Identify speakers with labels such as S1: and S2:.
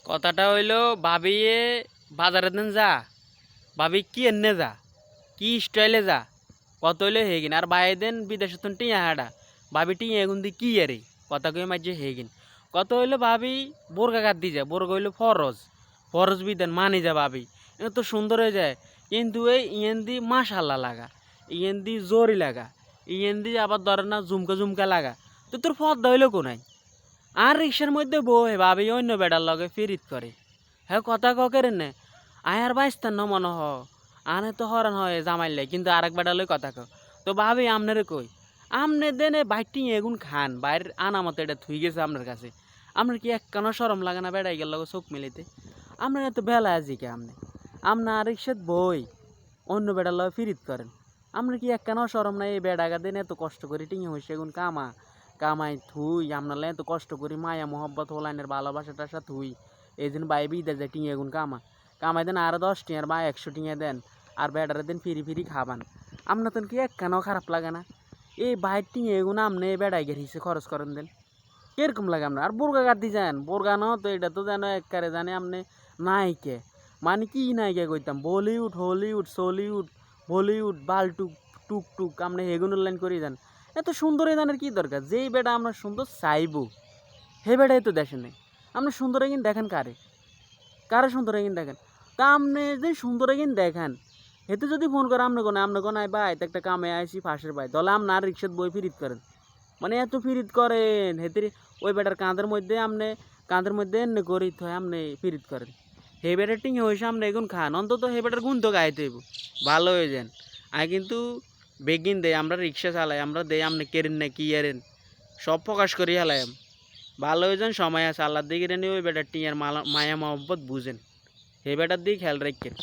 S1: কথাটা হইলো ভাবিয়ে বাজারে দিন যা ভাবি কি এনে যা কি স্টাইলে যা কত হইলো হেগিন আর বাইরে দেন বিদেশে তুন টিয়া হাডা ভাবি টিয়া এগুন দি কি আরে কথা কয়ে মাঝে হেগিন কত হইলো ভাবি বোরগা কাট দি যা বোরগা হইলো ফরজ ফরজ বিদেন মানি যা ভাবি এ তো সুন্দর হয়ে যায় কিন্তু এই ইয়েন দি মাশাল্লাহ লাগা ইয়েন দি জোরি লাগা ইয়েন দি আবার ধরে না ঝুমকা ঝুমকা লাগা তো তোর ফর্দা হইলো কোনায় আর রিক্সার মধ্যে বহে ভাবি অন্য বেটার লগে ফিরিত করে হ্যাঁ কথা ককের নে আয়ার বাইস্তান ন মনে হ আনে তো হরান হয় জামাইলে কিন্তু আরেক বেটার লই কথা কও তো ভাবি আমনেরে কই আমনে দেনে বাইটি এগুন খান বাইরের আনামত এটা থুই গেছে আপনার কাছে আপনার কি একখানো সরম লাগে না বেড়াই গেল চোখ মিলিতে আপনার এত বেলা আজি কে আমনে আমনা আর রিক্সাত বই অন্য বেটার লগে ফিরিত করেন আপনার কি একখানো সরম নাই এই বেড়াগা দেন এত কষ্ট করে টিঙে হইছে এগুন কামাই থুই আপনার এত কষ্ট করি মায়া মোহব্বত হোলাইনের ভালোবাসা টাসা থুই এই দিন বাই বিদে যায় টিঙে এগুন কামাই দেন আরো 10 টিয়ার বা 100 টিয়া দেন আর বেটারে দিন ফিরি ফিরি খাবান আপনার তো কি একখানাও খারাপ লাগে না এই বাইর টিঙে এগুন আপনি বেড়াই গেছে খরচ করেন দেন কিরকম লাগে আপনার আর বোরগা কাটি যান বোরগা ন তো এটা তো যেন একবারে জানে আপনি নায়িকে মানে কি নায়িকা কইতাম বলিউড হলিউড সলিউড বলিউড বালটুক টুকটুক আপনি হেগুনের লাইন করে যান এত সুন্দর এই জানের কি দরকার যেই বেটা আমরা সুন্দর চাইবো হে বেটাই তো দেখেন নাই আপনি সুন্দর এগিন দেখেন কারে সুন্দর এগিন দেখেন তা আপনি যে সুন্দর এগিন দেখেন হেতে যদি ফোন করে আপনি কোন আই ভাই একটা কামে আইসি ফাঁসের ভাই তাহলে আপনার রিক্সাত বই ফিরিত করেন মানে এত ফিরিত করেন হেতে ওই বেটার কাঁধের মধ্যে এনে করি তো আপনি ফিরিত করেন হে বেটার টিঙে হয়েছে আপনি এগুন খান অন্তত হে বেটার গুণ তো গাইতে হইব ভালো হয়ে যান আর কিন্তু বেগিন দেয় আমরা রিক্সা চালাই আমরা দেই আপনি কেরেন না কি এরেন সব প্রকাশ করি হেলাই ভালো হয়ে যান সময় আছে আল্লাহ দিকে ওই বেটার টিয়ার মায়া মহব্বত বুঝেন হে বেটার দিকে খেয়াল রাখেন